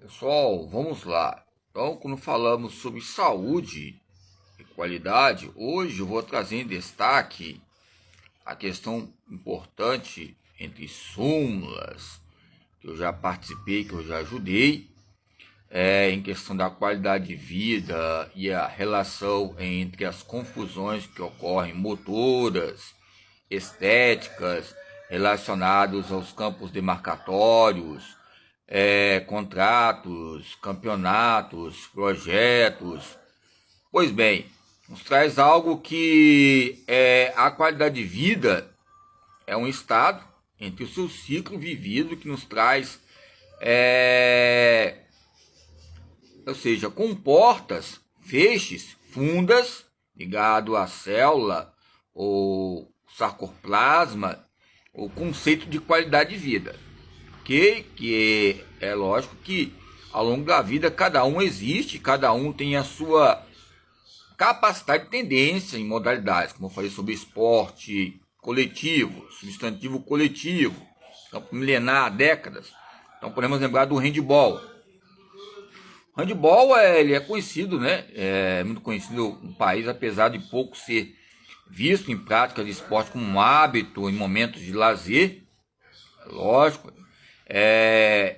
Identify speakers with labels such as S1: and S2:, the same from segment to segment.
S1: Pessoal, vamos lá. Então, quando falamos sobre saúde e qualidade, hoje eu vou trazer em destaque a questão importante entre súmulas, que eu já participei, que eu já ajudei, em questão da qualidade de vida e a relação entre as confusões que ocorrem motoras, estéticas, relacionados aos campos demarcatórios, contratos, campeonatos, projetos. Pois bem, nos traz algo que a qualidade de vida é um estado entre o seu ciclo vivido que nos traz, ou seja, comportas, feixes, fundas, ligado à célula ou sarcoplasma, o conceito de qualidade de vida. Que é lógico que ao longo da vida cada um existe, cada um tem a sua capacidade e tendência em modalidades, como eu falei sobre esporte coletivo, substantivo coletivo, campo milenar, décadas. Então podemos lembrar do handball. O handball ele é conhecido, né? É muito conhecido no país, apesar de pouco ser visto em prática de esporte como um hábito em momentos de lazer, lógico,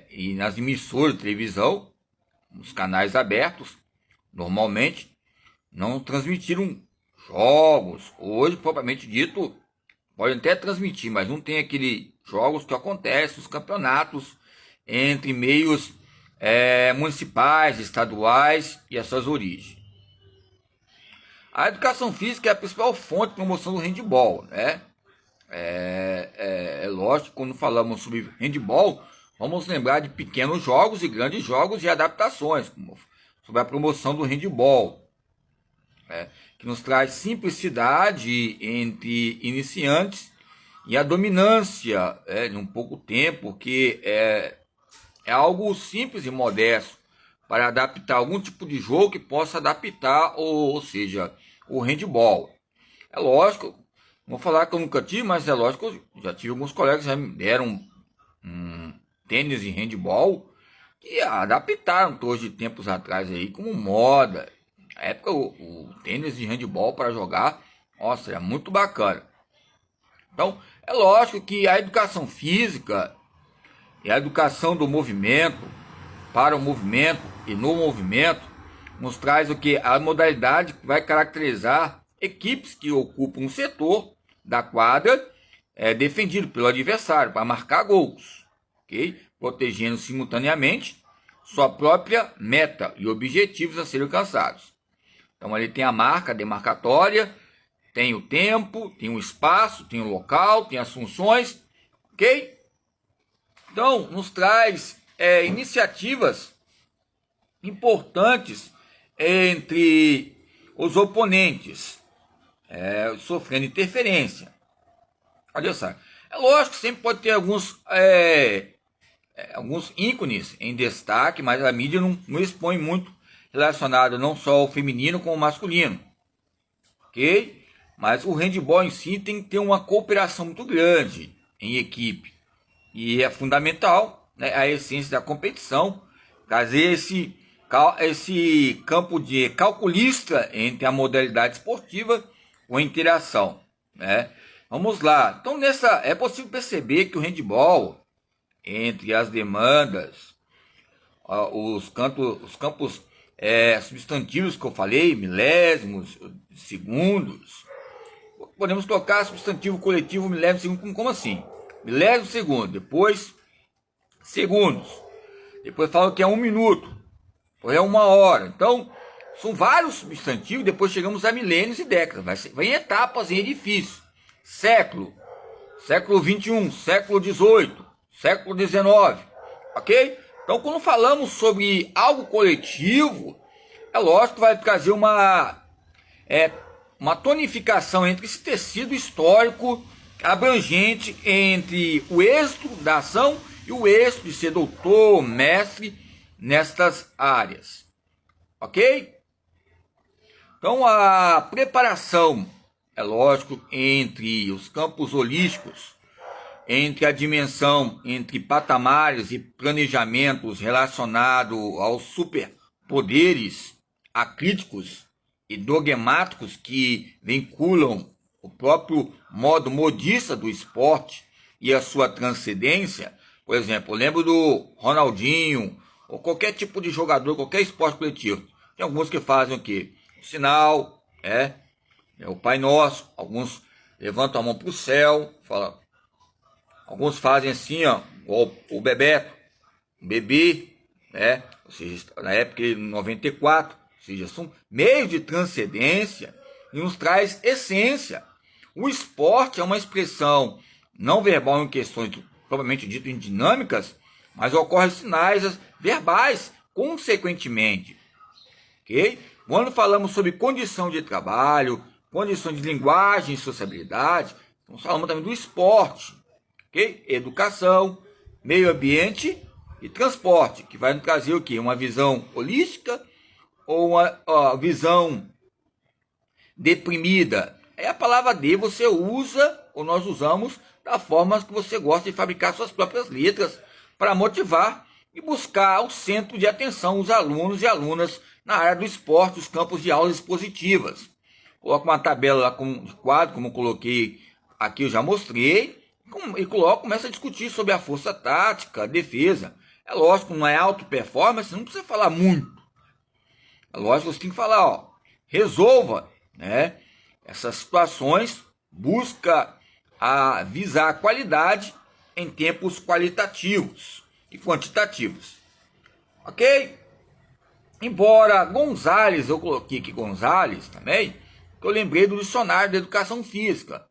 S1: e nas emissoras de televisão, nos canais abertos, normalmente não transmitiram jogos. Hoje, propriamente dito, podem até transmitir, mas não tem aqueles jogos que acontecem, os campeonatos entre meios municipais, estaduais e as suas origens. A educação física é a principal fonte de promoção do handball, né? É lógico que quando falamos sobre handball, vamos lembrar de pequenos jogos e grandes jogos e adaptações, como sobre a promoção do handball, que nos traz simplicidade entre iniciantes e a dominância em um pouco tempo, que é algo simples e modesto para adaptar algum tipo de jogo que possa adaptar, ou seja, o handball. É lógico, vou falar que eu nunca tive, mas é lógico que eu já tive alguns colegas que já me deram tênis e handball que adaptaram hoje de tempos atrás aí como moda. Na época o tênis de handball para jogar, nossa, é muito bacana. Então, é lógico que a educação física e a educação do movimento, para o movimento e no movimento, nos traz o que? A modalidade que vai caracterizar equipes que ocupam um setor da quadra defendido pelo adversário para marcar gols, ok? Protegendo simultaneamente sua própria meta e objetivos a serem alcançados. Então ali tem a marca demarcatória, tem o tempo, tem o espaço, tem o local, tem as funções, ok? Então nos traz iniciativas importantes entre os oponentes, sofrendo interferência. Olha só, é lógico que sempre pode ter alguns ícones em destaque, mas a mídia não expõe muito relacionado não só ao feminino como ao masculino, ok? Mas o handball em si tem que ter uma cooperação muito grande em equipe e é fundamental, né, a essência da competição, trazer esse campo de calculista entre a modalidade esportiva com a interação, né? Vamos lá. Então é possível perceber que o handball, entre as demandas, os campos substantivos que eu falei, milésimos, segundos, podemos tocar substantivo coletivo milésimo segundo, como assim? Milésimo segundo, depois segundos, depois fala que é 1 minuto, depois é 1 hora. Então, são vários substantivos, depois chegamos a milênios e décadas, vai em etapas, em edifícios. Século 21, século 18, século 19, ok? Então, quando falamos sobre algo coletivo, é lógico que vai trazer uma tonificação entre esse tecido histórico abrangente entre o êxito da ação e o êxito de ser doutor, mestre nestas áreas, ok? Então, a preparação, é lógico, entre os campos holísticos entre a dimensão, entre patamares e planejamentos relacionados aos superpoderes acríticos e dogmáticos que vinculam o próprio modo modista do esporte e a sua transcendência. Por exemplo, eu lembro do Ronaldinho, ou qualquer tipo de jogador, qualquer esporte coletivo. Tem alguns que fazem o quê? O sinal, é o Pai Nosso, alguns levantam a mão para o céu, falam. Alguns fazem assim, ó, o Bebeto, o bebê, né? Ou seja, na época de 94, ou seja, são meios de transcendência e nos traz essência. O esporte é uma expressão não verbal em questões propriamente dito em dinâmicas, mas ocorrem sinais verbais consequentemente, ok? Quando falamos sobre condição de trabalho, condição de linguagem e sociabilidade, estamos falando também do esporte. Okay? Educação, meio ambiente e transporte, que vai nos trazer o quê? Uma visão holística ou uma visão deprimida? É a palavra D, você usa, ou nós usamos, da forma que você gosta de fabricar suas próprias letras para motivar e buscar o centro de atenção os alunos e alunas na área do esporte, os campos de aulas expositivas. Coloco uma tabela lá de quadro, como eu coloquei aqui, eu já mostrei, e começa a discutir sobre a força tática, a defesa. É lógico, não é auto performance, não precisa falar muito. É lógico, você tem que falar, ó, resolva, né, essas situações, busca visar a qualidade em tempos qualitativos e quantitativos. Ok? Embora Gonzalez, eu coloquei aqui Gonzalez também, que eu lembrei do dicionário da educação física.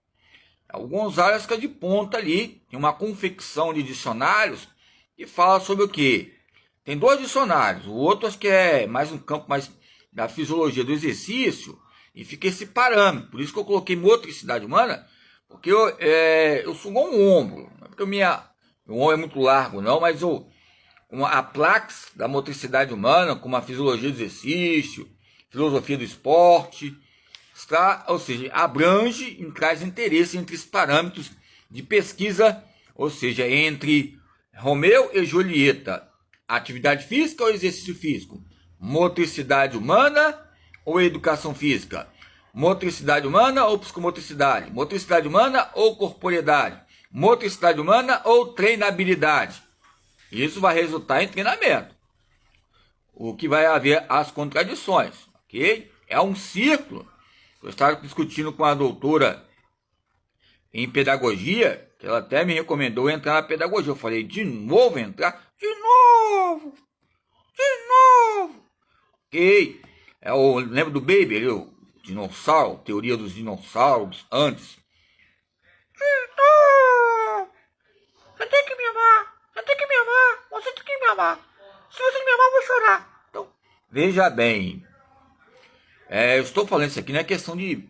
S1: O Gonzalez fica de ponta ali, tem uma confecção de dicionários que fala sobre o quê? Tem dois dicionários, o outro acho que é mais um campo mais da fisiologia do exercício, e fica esse parâmetro. Por isso que eu coloquei motricidade humana, porque eu sou igual um ombro, não é porque meu ombro é muito largo não, mas a Plax da motricidade humana, como a fisiologia do exercício, filosofia do esporte, ou seja, abrange e traz interesse entre os parâmetros de pesquisa, ou seja, entre Romeu e Julieta, atividade física ou exercício físico, motricidade humana ou educação física, motricidade humana ou psicomotricidade, motricidade humana ou corporeidade, motricidade humana ou treinabilidade. Isso vai resultar em treinamento, o que vai haver as contradições, ok? É um círculo. Eu estava discutindo com a doutora em pedagogia, que ela até me recomendou entrar na pedagogia. Eu falei, de novo entrar? De novo! De novo! Ok. Lembra do Baby, ali, o dinossauro, teoria dos dinossauros antes. De novo! Você tem que me amar! Você tem que me amar! Você tem que me amar! Se você não me amar, eu vou chorar! Então, veja bem. Eu estou falando isso aqui, não é questão de...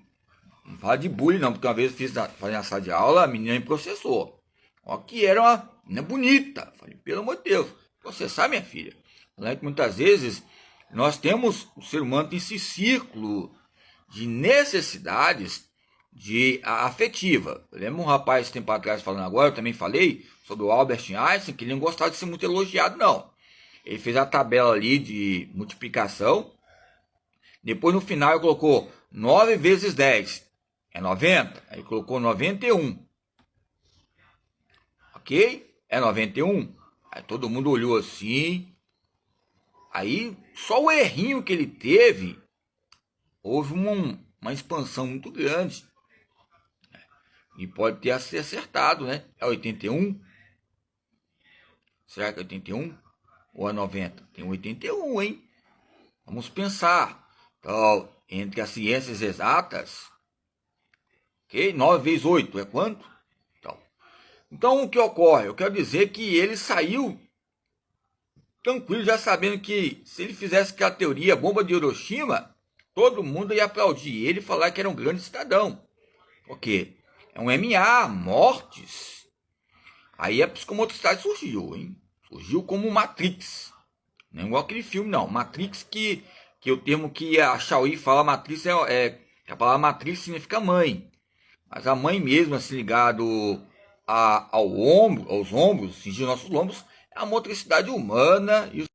S1: Não fala de bullying não, porque uma vez eu falei na sala de aula, a menina me processou. Ó, que era uma menina bonita. Falei, pelo amor de Deus, processar minha filha. Falei que muitas vezes nós temos, o ser humano tem esse círculo de necessidades afetiva. Eu lembro um rapaz tempo atrás falando agora, eu também falei sobre o Albert Einstein, que ele não gostava de ser muito elogiado não. Ele fez a tabela ali de multiplicação. Depois no final ele colocou 9 vezes 10 é 90. Aí colocou 91. Ok? É 91. Aí todo mundo olhou assim. Aí só o errinho que ele teve, houve uma expansão muito grande. E pode ter acertado, né? É 81? Será que é 81? Ou é 90? Tem 81, hein? Vamos pensar. Então, entre as ciências exatas, ok? 9 vezes 8 é quanto? Então, o que ocorre? Eu quero dizer que ele saiu tranquilo, já sabendo que se ele fizesse aquela teoria, bomba de Hiroshima, todo mundo ia aplaudir ele e falar que era um grande cidadão. Porque é um MA, mortes. Aí a psicomotricidade surgiu, hein? Surgiu como Matrix. Não é igual aquele filme, não. Matrix que o termo que a Shaoi fala, Matrix, a palavra Matrix significa mãe. Mas a mãe mesmo, assim, ligado ao ombro, aos ombros, cingir nossos lombos, é a motricidade humana e